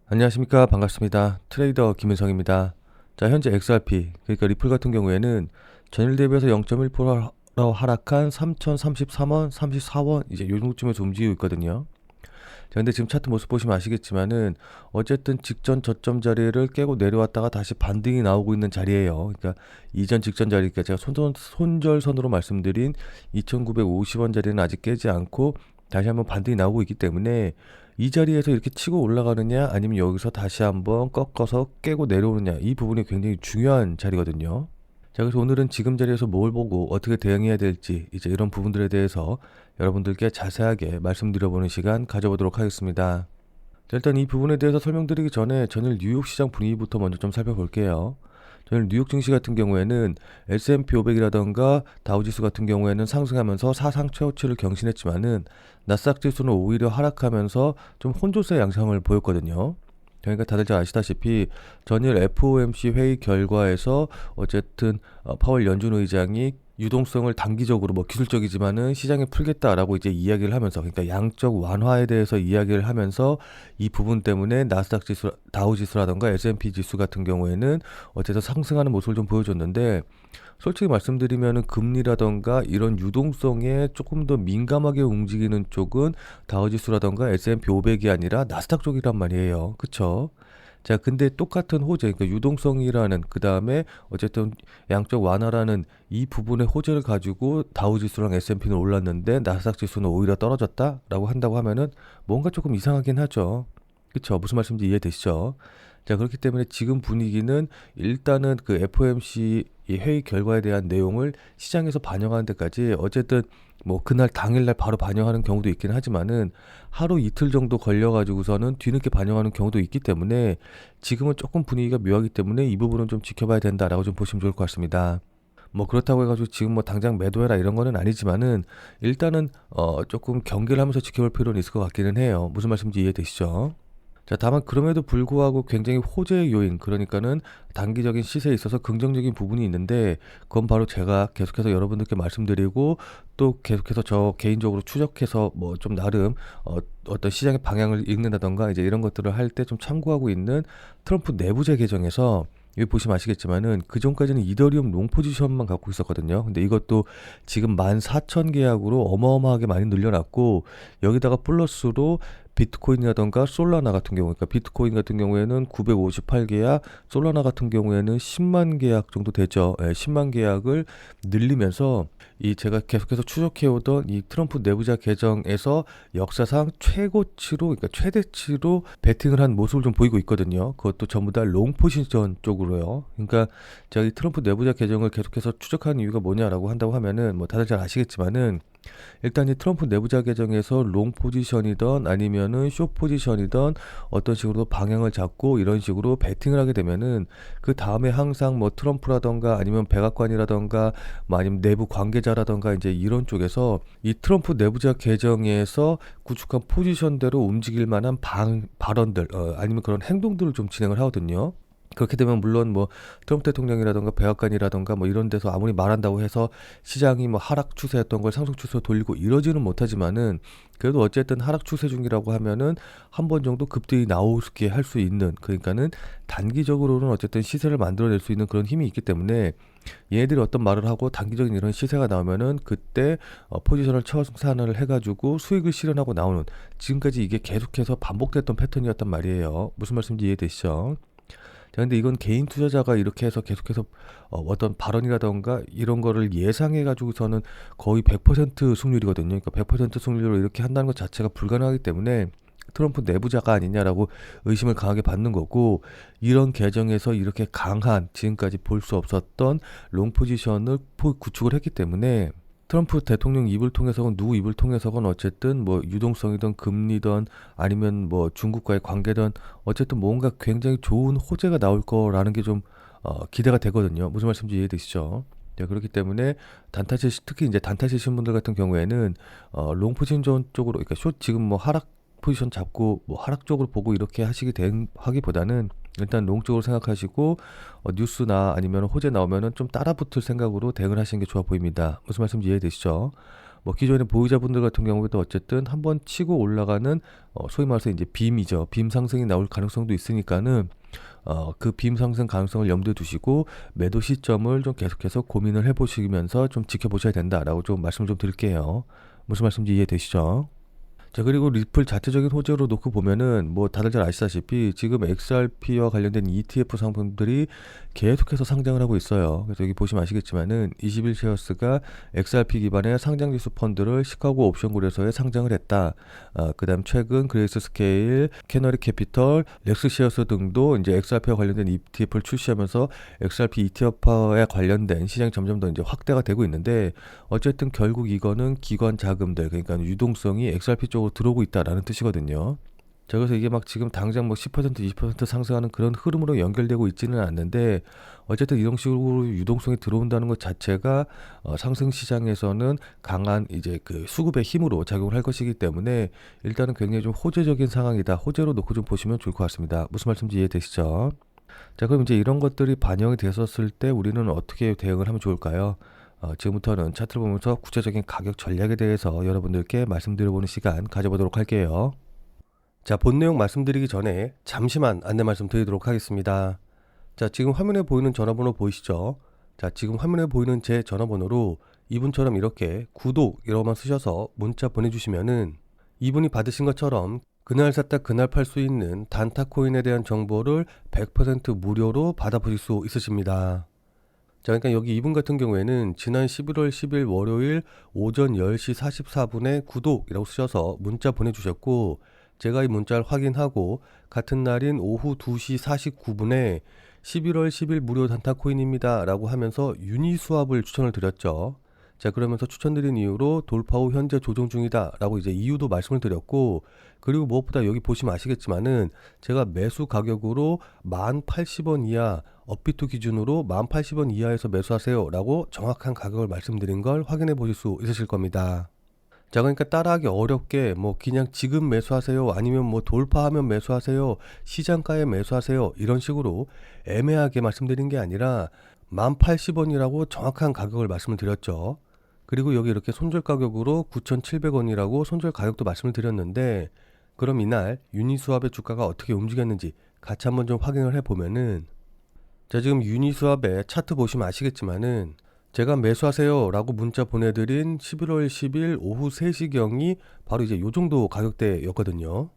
안녕하십니까. 반갑습니다. 트레이더 김은성입니다. 자, 현재 XRP, 그러니까 리플 같은 경우에는 전일 대비해서 0.1% 하락한 3,033원, 34원, 이제 요 정도쯤에서 움직이고 있거든요. 자, 근데 지금 차트 모습 보시면 아시겠지만은 어쨌든 직전 저점 자리를 깨고 내려왔다가 다시 반등이 나오고 있는 자리예요. 그러니까 이전 직전 자리, 그러니까 제가 손절선으로 말씀드린 2,950원 자리는 아직 깨지 않고 다시 한번 반등이 나오고 있기 때문에 이 자리에서 이렇게 치고 올라가느냐 아니면 여기서 다시 한번 꺾어서 깨고 내려오느냐, 이 부분이 굉장히 중요한 자리거든요. 자, 그래서 오늘은 지금 자리에서 뭘 보고 어떻게 대응해야 될지, 이제 이런 부분들에 대해서 여러분들께 자세하게 말씀드려보는 시간 가져보도록 하겠습니다. 자, 일단 이 부분에 대해서 설명드리기 전에 전일 뉴욕 시장 분위기부터 먼저 좀 살펴볼게요. 전일 뉴욕 증시 같은 경우에는 S&P 500이라던가 다우지수 같은 경우에는 상승하면서 사상 최고치를 경신했지만은 나스닥 지수는 오히려 하락하면서 좀 혼조세 양상을 보였거든요. 그러니까 다들 잘 아시다시피 전일 FOMC 회의 결과에서 어쨌든 파월 연준 의장이 유동성을 단기적으로 뭐 기술적이지만은 시장에 풀겠다라고 이제 이야기를 하면서, 그러니까 양적 완화에 대해서 이야기를 하면서 이 부분 때문에 나스닥 지수, 다우 지수라던가 S&P 지수 같은 경우에는 어쨌든 상승하는 모습을 좀 보여줬는데, 솔직히 말씀드리면은 금리라던가 이런 유동성에 조금 더 민감하게 움직이는 쪽은 다우지수라던가 S&P 500이 아니라 나스닥 쪽이란 말이에요. 그쵸? 자, 근데 똑같은 호재, 그러니까 유동성이라는, 그 다음에 어쨌든 양적 완화라는 이 부분의 호재를 가지고 다우지수랑 S&P는 올랐는데 나스닥 지수는 오히려 떨어졌다라고 한다고 하면은 뭔가 조금 이상하긴 하죠. 그쵸? 무슨 말씀인지 이해되시죠? 자, 그렇기 때문에 지금 분위기는 일단은 그 FOMC 이 회의 결과에 대한 내용을 시장에서 반영하는 데까지 어쨌든 뭐 그날 당일날 바로 반영하는 경우도 있긴 하지만은 하루 이틀 정도 걸려가지고서는 뒤늦게 반영하는 경우도 있기 때문에 지금은 조금 분위기가 묘하기 때문에 이 부분은 좀 지켜봐야 된다라고 좀 보시면 좋을 것 같습니다. 뭐 그렇다고 해가지고 지금 뭐 당장 매도해라 이런 거는 아니지만은 일단은 조금 경계를 하면서 지켜볼 필요는 있을 것 같기는 해요. 무슨 말씀인지 이해되시죠? 자, 다만 그럼에도 불구하고 굉장히 호재의 요인, 그러니까는 단기적인 시세에 있어서 긍정적인 부분이 있는데, 그건 바로 제가 계속해서 여러분들께 말씀드리고 또 계속해서 저 개인적으로 추적해서 뭐 좀 나름 어떤 시장의 방향을 읽는다던가 이제 이런 것들을 할 때 좀 참고하고 있는 트럼프 내부제 계정에서, 여기 보시면 아시겠지만은 그 전까지는 이더리움 롱 포지션만 갖고 있었거든요. 근데 이것도 지금 14,000계약으로 어마어마하게 많이 늘려놨고, 여기다가 플러스로 비트코인이라던가 솔라나 같은 경우, 그러니까 비트코인 같은 경우에는 958계약, 솔라나 같은 경우에는 10만 계약 정도 되죠. 예, 10만 계약을 늘리면서 이 제가 계속해서 추적해오던 이 트럼프 내부자 계정에서 역사상 최고치로, 그러니까 최대치로 베팅을 한 모습을 좀 보이고 있거든요. 그것도 전부 다 롱 포지션 쪽으로요. 그러니까 제가 이 트럼프 내부자 계정을 계속해서 추적하는 이유가 뭐냐라고 한다고 하면은 뭐 다들 잘 아시겠지만은, 일단 이 트럼프 내부자 계정에서 롱 포지션이던 아니면은 숏 포지션이던 어떤 식으로 방향을 잡고 이런 식으로 베팅을 하게 되면은 그 다음에 항상 뭐 트럼프라던가 아니면 백악관이라던가 뭐 아니면 내부 관계자라던가 이제 이런 쪽에서 이 트럼프 내부자 계정에서 구축한 포지션대로 움직일 만한 발언들, 아니면 그런 행동들을 좀 진행을 하거든요. 그렇게 되면 물론 뭐 트럼프 대통령이라던가 백악관이라던가 뭐 이런 데서 아무리 말한다고 해서 시장이 뭐 하락 추세였던 걸 상승 추세로 돌리고 이러지는 못하지만은, 그래도 어쨌든 하락 추세 중이라고 하면은 한 번 정도 급등이 나오게 할 수 있는, 그러니까는 단기적으로는 어쨌든 시세를 만들어낼 수 있는 그런 힘이 있기 때문에 얘네들이 어떤 말을 하고 단기적인 이런 시세가 나오면은 그때 포지션을 청산을 해가지고 수익을 실현하고 나오는, 지금까지 이게 계속해서 반복됐던 패턴이었단 말이에요. 무슨 말씀인지 이해되시죠? 자, 근데 이건 개인 투자자가 이렇게 해서 계속해서 어떤 발언이라던가 이런 거를 예상해 가지고서는 거의 100% 승률이거든요. 그러니까 100% 승률로 이렇게 한다는 것 자체가 불가능하기 때문에 트럼프 내부자가 아니냐라고 의심을 강하게 받는 거고, 이런 계정에서 이렇게 강한, 지금까지 볼 수 없었던 롱 포지션을 구축을 했기 때문에 트럼프 대통령 입을 통해서건 누구 입을 통해서건 어쨌든 뭐 유동성이든 금리든 아니면 뭐 중국과의 관계든 어쨌든 뭔가 굉장히 좋은 호재가 나올 거라는 게 좀 기대가 되거든요. 무슨 말씀인지 이해되시죠? 네, 그렇기 때문에 단타시, 특히 이제 단타시신 분들 같은 경우에는 롱 포지션 쪽으로, 그러니까 숏 지금 뭐 하락 포지션 잡고 뭐 하락 쪽으로 보고 이렇게 하기보다는 일단 롱 쪽으로 생각하시고 뉴스나 아니면 호재 나오면은 좀 따라붙을 생각으로 대응을 하시는 게 좋아 보입니다. 무슨 말씀인지 이해되시죠? 뭐 기존의 보유자분들 같은 경우에도 어쨌든 한번 치고 올라가는 소위 말해서 이제 빔이죠. 빔 상승이 나올 가능성도 있으니까는 그 빔 상승 가능성을 염두에 두시고 매도 시점을 좀 계속해서 고민을 해보시면서 좀 지켜보셔야 된다라고 좀 말씀을 좀 드릴게요. 무슨 말씀인지 이해되시죠? 자, 그리고 리플 자체적인 호재로 놓고 보면은 뭐 다들 잘 아시다시피 지금 XRP와 관련된 ETF 상품들이 계속해서 상장을 하고 있어요. 그래서 여기 보시면 아시겠지만은 21쉐어스가 XRP 기반의 상장지수 펀드를 시카고 옵션골에서 상장을 했다. 그다음 최근 그레이스 스케일, 캐너리 캐피털, 렉스시어스 등도 이제 XRP와 관련된 ETF를 출시하면서 XRP ETF와 관련된 시장이 점점 더 이제 확대가 되고 있는데 어쨌든 결국 이거는 기관 자금들 그러니까 유동성이 XRP 쪽으로 들어오고 있다라는 뜻이거든요. 자, 그래서 이게 막 지금 당장 뭐 10%, 20% 상승하는 그런 흐름으로 연결되고 있지는 않는데 어쨌든 이런 식으로 유동성이 들어온다는 것 자체가 상승 시장에서는 강한 이제 그 수급의 힘으로 작용을 할 것이기 때문에 일단은 굉장히 좀 호재적인 상황이다. 호재로 놓고 좀 보시면 좋을 것 같습니다. 무슨 말씀인지 이해되시죠? 자, 그럼 이제 이런 것들이 반영이 됐었을 때 우리는 어떻게 대응을 하면 좋을까요? 지금부터는 차트를 보면서 구체적인 가격 전략에 대해서 여러분들께 말씀드려보는 시간 가져보도록 할게요. 자, 본 내용 말씀드리기 전에 잠시만 안내 말씀드리도록 하겠습니다. 자, 지금 화면에 보이는 전화번호 보이시죠? 자, 지금 화면에 보이는 제 전화번호로 이분처럼 이렇게 구독이라고만 쓰셔서 문자 보내주시면은 이분이 받으신 것처럼 그날 샀다 그날 팔 수 있는 단타코인에 대한 정보를 100% 무료로 받아보실 수 있으십니다. 자, 그러니까 여기 이분 같은 경우에는 지난 11월 10일 월요일 오전 10시 44분에 구독이라고 쓰셔서 문자 보내주셨고 제가 이 문자를 확인하고 같은 날인 오후 2시 49분에 11월 10일 무료 단타코인입니다 라고 하면서 유니스왑을 추천을 드렸죠. 자, 그러면서 추천드린 이유로 돌파 후 현재 조정 중이다 라고 이제 이유도 말씀을 드렸고 그리고 무엇보다 여기 보시면 아시겠지만은 제가 매수 가격으로 1080원 이하 업비트 기준으로 1080원 이하에서 매수하세요 라고 정확한 가격을 말씀드린 걸 확인해 보실 수 있으실 겁니다. 자, 그러니까 따라하기 어렵게 뭐 그냥 지금 매수하세요 아니면 뭐 돌파하면 매수하세요 시장가에 매수하세요 이런 식으로 애매하게 말씀드린 게 아니라 1080원이라고 정확한 가격을 말씀을 드렸죠. 그리고 여기 이렇게 손절 가격으로 9,700원이라고 손절 가격도 말씀을 드렸는데 그럼 이날 유니스왑의 주가가 어떻게 움직였는지 같이 한번 좀 확인을 해보면은 자, 지금 유니스왑의 차트 보시면 아시겠지만은 제가 매수하세요 라고 문자 보내드린 11월 10일 오후 3시경이 바로 이제 요 정도 가격대였거든요.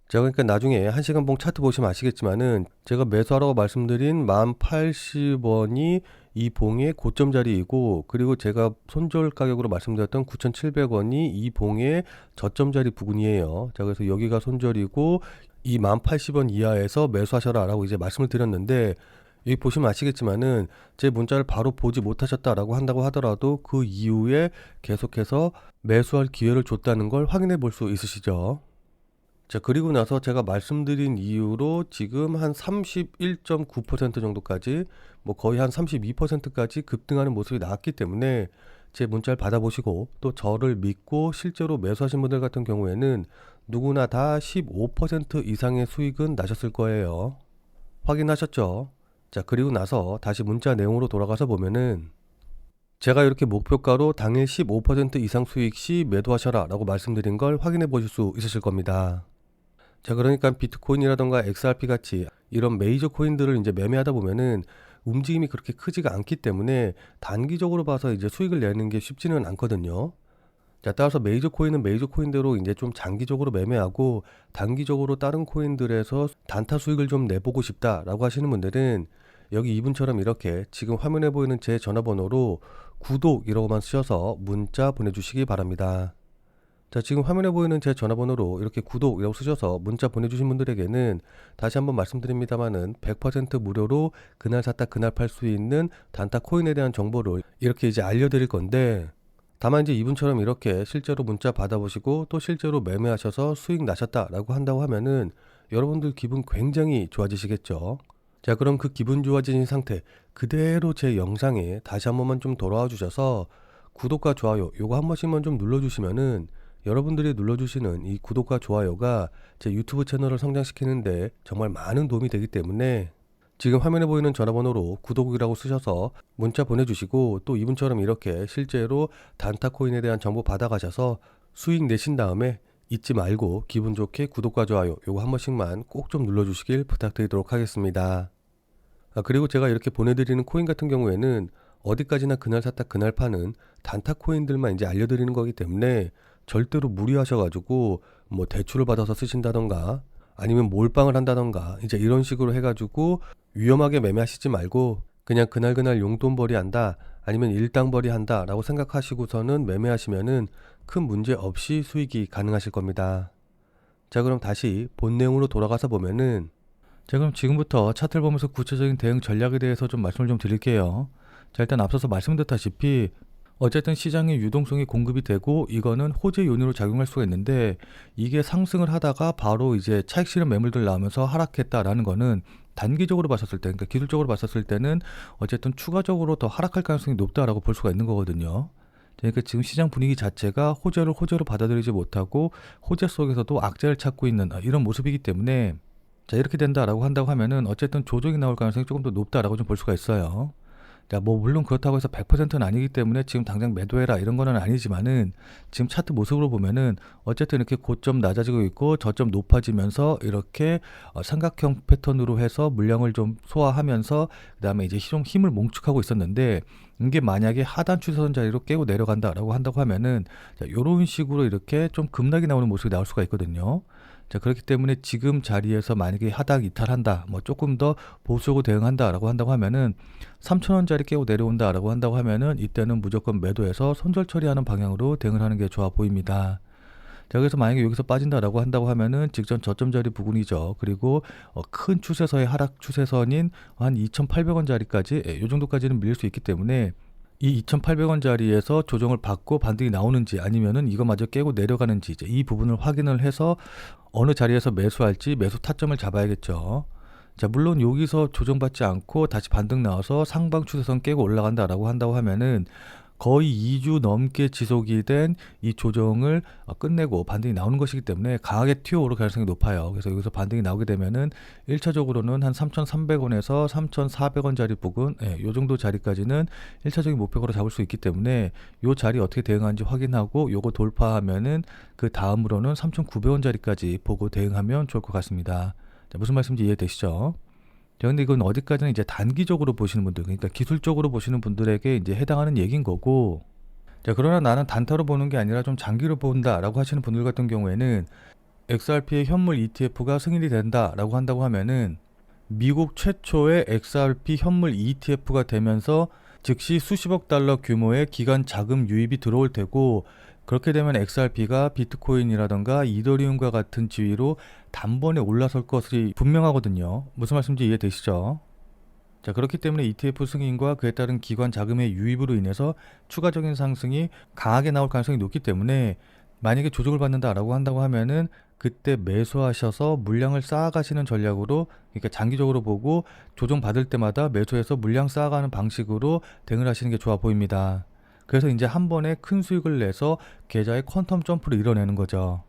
자, 그러니까 나중에 1시간 봉 차트 보시면 아시겠지만은 제가 매수하라고 말씀드린 1080원이 이 봉의 고점 자리이고 그리고 제가 손절 가격으로 말씀드렸던 9,700원이 이 봉의 저점 자리 부근이에요. 자, 그래서 여기가 손절이고 이 1080원 이하에서 매수하셔라 라고 이제 말씀을 드렸는데 여기 보시면 아시겠지만은 제 문자를 바로 보지 못하셨다라고 한다고 하더라도 그 이후에 계속해서 매수할 기회를 줬다는 걸 확인해 볼 수 있으시죠. 자, 그리고 나서 제가 말씀드린 이후로 지금 한 31.9% 정도까지 뭐 거의 한 32%까지 급등하는 모습이 나왔기 때문에 제 문자를 받아보시고 또 저를 믿고 실제로 매수하신 분들 같은 경우에는 누구나 다 15% 이상의 수익은 나셨을 거예요. 확인하셨죠? 자, 그리고 나서 다시 문자 내용으로 돌아가서 보면은 제가 이렇게 목표가로 당일 15% 이상 수익 시 매도하셔라 라고 말씀드린 걸 확인해 보실 수 있으실 겁니다. 자, 그러니까 비트코인이라던가 XRP 같이 이런 메이저 코인들을 이제 매매하다 보면은 움직임이 그렇게 크지가 않기 때문에 단기적으로 봐서 이제 수익을 내는 게 쉽지는 않거든요. 자, 따라서 메이저 코인은 메이저 코인대로 이제 좀 장기적으로 매매하고 단기적으로 다른 코인들에서 단타 수익을 좀 내보고 싶다라고 하시는 분들은 여기 이분처럼 이렇게 지금 화면에 보이는 제 전화번호로 구독이라고만 쓰셔서 문자 보내주시기 바랍니다. 자, 지금 화면에 보이는 제 전화번호로 이렇게 구독이라고 쓰셔서 문자 보내주신 분들에게는 다시 한번 말씀드립니다만은 100% 무료로 그날 샀다 그날 팔 수 있는 단타 코인에 대한 정보를 이렇게 이제 알려드릴 건데 다만 이제 이분처럼 이렇게 실제로 문자 받아보시고 또 실제로 매매하셔서 수익 나셨다라고 한다고 하면은 여러분들 기분 굉장히 좋아지시겠죠. 자, 그럼 그 기분 좋아진 상태 그대로 제 영상에 다시 한 번만 좀 돌아와 주셔서 구독과 좋아요 요거 한 번씩만 좀 눌러주시면은 여러분들이 눌러주시는 이 구독과 좋아요가 제 유튜브 채널을 성장시키는데 정말 많은 도움이 되기 때문에 지금 화면에 보이는 전화번호로 구독이라고 쓰셔서 문자 보내주시고 또 이분처럼 이렇게 실제로 단타코인에 대한 정보 받아가셔서 수익 내신 다음에 잊지 말고 기분 좋게 구독과 좋아요 요거 한 번씩만 꼭 좀 눌러주시길 부탁드리도록 하겠습니다. 그리고 제가 이렇게 보내드리는 코인 같은 경우에는 어디까지나 그날 샀다 그날 파는 단타 코인들만 이제 알려드리는 거기 때문에 절대로 무리하셔가지고 뭐 대출을 받아서 쓰신다던가 아니면 몰빵을 한다던가 이제 이런 식으로 해가지고 위험하게 매매하시지 말고 그냥 그날그날 용돈벌이 한다 아니면 일당벌이 한다 라고 생각하시고서는 매매하시면은 큰 문제 없이 수익이 가능하실 겁니다. 자, 그럼 다시 본 내용으로 돌아가서 보면은 자, 그럼 지금부터 차트를 보면서 구체적인 대응 전략에 대해서 좀 말씀을 좀 드릴게요. 자, 일단 앞서서 말씀드렸다시피 어쨌든 시장의 유동성이 공급이 되고 이거는 호재 요인으로 작용할 수가 있는데 이게 상승을 하다가 바로 이제 차익 실현 매물들 나오면서 하락했다라는 거는 단기적으로 봤었을 때, 그러니까 기술적으로 봤었을 때는 어쨌든 추가적으로 더 하락할 가능성이 높다라고 볼 수가 있는 거거든요. 그러니까 지금 시장 분위기 자체가 호재로 받아들이지 못하고 호재 속에서도 악재를 찾고 있는 이런 모습이기 때문에 자, 이렇게 된다라고 한다고 하면은 어쨌든 조정이 나올 가능성이 조금 더 높다라고 좀 볼 수가 있어요. 자, 뭐 물론 그렇다고 해서 100%는 아니기 때문에 지금 당장 매도해라 이런 거는 아니지만은 지금 차트 모습으로 보면은 어쨌든 이렇게 고점 낮아지고 있고 저점 높아지면서 이렇게 삼각형 패턴으로 해서 물량을 좀 소화하면서 그다음에 이제 좀 힘을 몽축하고 있었는데 이게 만약에 하단 추세선 자리로 깨고 내려간다라고 한다고 하면은 자, 이런 식으로 이렇게 좀 급락이 나오는 모습이 나올 수가 있거든요. 자, 그렇기 때문에 지금 자리에서 만약에 하락 이탈한다, 뭐 조금 더 보수적으로 대응한다라고 한다고 하면은 3,000원짜리 깨고 내려온다라고 한다고 하면은 이때는 무조건 매도해서 손절 처리하는 방향으로 대응을 하는 게 좋아 보입니다. 자, 그래서 만약에 여기서 빠진다라고 한다고 하면은 직전 저점 자리 부근이죠. 그리고 큰 추세선의 하락 추세선인 한 2,800원짜리까지 이 정도까지는 밀릴 수 있기 때문에 이 2,800원짜리에서 조정을 받고 반등이 나오는지 아니면은 이거마저 깨고 내려가는지 이제 이 부분을 확인을 해서 어느 자리에서 매수할지 매수 타점을 잡아야겠죠. 자, 물론 여기서 조정받지 않고 다시 반등 나와서 상방 추세선 깨고 올라간다라고 한다고 하면은 거의 2주 넘게 지속이 된 이 조정을 끝내고 반등이 나오는 것이기 때문에 강하게 튀어오를 가능성이 높아요. 그래서 여기서 반등이 나오게 되면은 1차적으로는 한 3,300원에서 3,400원짜리 부근, 요 정도 자리까지는 1차적인 목표가로 잡을 수 있기 때문에 요 자리 어떻게 대응하는지 확인하고 요거 돌파하면은 그 다음으로는 3,900원짜리까지 보고 대응하면 좋을 것 같습니다. 자, 무슨 말씀인지 이해되시죠? 자, 근데 이건 어디까지는 이제 단기적으로 보시는 분들, 그러니까 기술적으로 보시는 분들에게 이제 해당하는 얘기인 거고, 자, 그러나 나는 단타로 보는 게 아니라 좀 장기로 본다라고 하시는 분들 같은 경우에는 XRP의 현물 ETF가 승인이 된다라고 한다고 하면은 미국 최초의 XRP 현물 ETF가 되면서 즉시 수십억 달러 규모의 기관 자금 유입이 들어올 테고 그렇게 되면 XRP가 비트코인이라던가 이더리움과 같은 지위로 단번에 올라설 것이 분명하거든요. 무슨 말씀인지 이해되시죠? 자, 그렇기 때문에 ETF 승인과 그에 따른 기관 자금의 유입으로 인해서 추가적인 상승이 강하게 나올 가능성이 높기 때문에 만약에 조정을 받는다라고 한다고 하면은 그때 매수하셔서 물량을 쌓아가시는 전략으로, 그러니까 장기적으로 보고 조정 받을 때마다 매수해서 물량 쌓아가는 방식으로 대응을 하시는 게 좋아 보입니다. 그래서 이제 한 번에 큰 수익을 내서 계좌의 퀀텀 점프를 이뤄내는 거죠.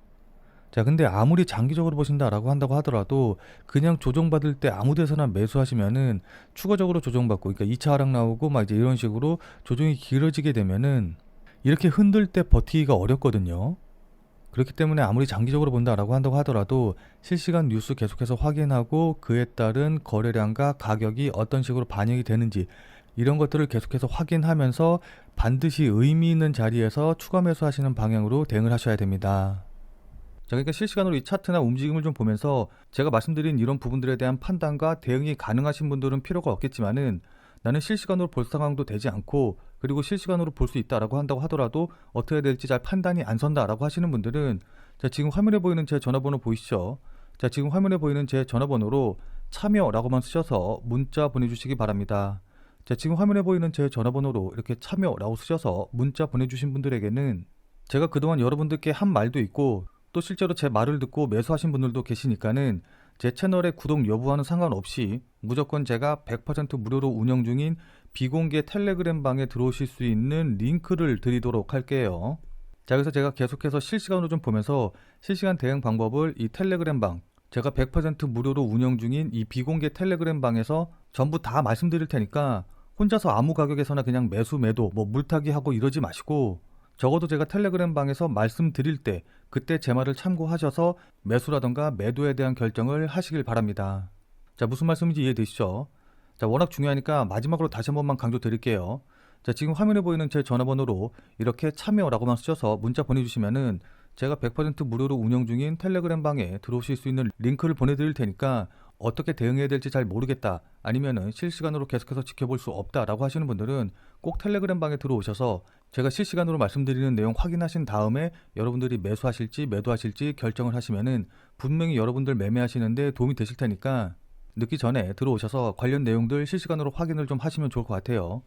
자, 근데 아무리 장기적으로 보신다라고 한다고 하더라도 그냥 조정받을 때 아무 데서나 매수하시면은 추가적으로 조정받고, 그러니까 2차 하락 나오고 막 이제 이런 식으로 조정이 길어지게 되면은 이렇게 흔들 때 버티기가 어렵거든요. 그렇기 때문에 아무리 장기적으로 본다라고 한다고 하더라도 실시간 뉴스 계속해서 확인하고 그에 따른 거래량과 가격이 어떤 식으로 반영이 되는지 이런 것들을 계속해서 확인하면서 반드시 의미 있는 자리에서 추가 매수하시는 방향으로 대응을 하셔야 됩니다. 자, 그러니까 실시간으로 이 차트나 움직임을 좀 보면서 제가 말씀드린 이런 부분들에 대한 판단과 대응이 가능하신 분들은 필요가 없겠지만은 나는 실시간으로 볼 상황도 되지 않고 그리고 실시간으로 볼 수 있다라고 한다고 하더라도 어떻게 해야 될지 잘 판단이 안 선다라고 하시는 분들은 자, 지금 화면에 보이는 제 전화번호 보이시죠? 자, 지금 화면에 보이는 제 전화번호로 참여라고만 쓰셔서 문자 보내주시기 바랍니다. 자, 지금 화면에 보이는 제 전화번호로 이렇게 참여라고 쓰셔서 문자 보내주신 분들에게는 제가 그동안 여러분들께 한 말도 있고 또 실제로 제 말을 듣고 매수하신 분들도 계시니까는 제 채널의 구독 여부와는 상관없이 무조건 제가 100% 무료로 운영 중인 비공개 텔레그램 방에 들어오실 수 있는 링크를 드리도록 할게요. 자, 그래서 제가 계속해서 실시간으로 좀 보면서 실시간 대응 방법을 이 텔레그램 방, 제가 100% 무료로 운영 중인 이 비공개 텔레그램 방에서 전부 다 말씀드릴 테니까 혼자서 아무 가격에서나 그냥 매수 매도 뭐 물타기 하고 이러지 마시고, 적어도 제가 텔레그램 방에서 말씀드릴 때 그때 제 말을 참고하셔서 매수라던가 매도에 대한 결정을 하시길 바랍니다. 자, 무슨 말씀인지 이해되시죠? 자, 워낙 중요하니까 마지막으로 다시 한 번만 강조드릴게요. 자, 지금 화면에 보이는 제 전화번호로 이렇게 참여라고만 쓰셔서 문자 보내주시면은 제가 100% 무료로 운영 중인 텔레그램 방에 들어오실 수 있는 링크를 보내드릴 테니까, 어떻게 대응해야 될지 잘 모르겠다, 아니면은 실시간으로 계속해서 지켜볼 수 없다라고 하시는 분들은 꼭 텔레그램 방에 들어오셔서 제가 실시간으로 말씀드리는 내용 확인하신 다음에 여러분들이 매수하실지 매도하실지 결정을 하시면은 분명히 여러분들 매매하시는데 도움이 되실 테니까 늦기 전에 들어오셔서 관련 내용들 실시간으로 확인을 좀 하시면 좋을 것 같아요.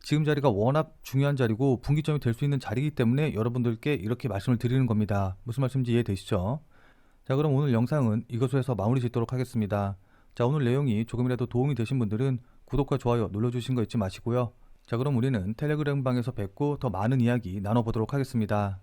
지금 자리가 워낙 중요한 자리고 분기점이 될 수 있는 자리이기 때문에 여러분들께 이렇게 말씀을 드리는 겁니다. 무슨 말씀인지 이해되시죠? 자, 그럼 오늘 영상은 이것으로 해서 마무리 짓도록 하겠습니다. 자, 오늘 내용이 조금이라도 도움이 되신 분들은 구독과 좋아요 눌러주신 거 잊지 마시고요. 자, 그럼 우리는 텔레그램 방에서 뵙고 더 많은 이야기 나눠보도록 하겠습니다.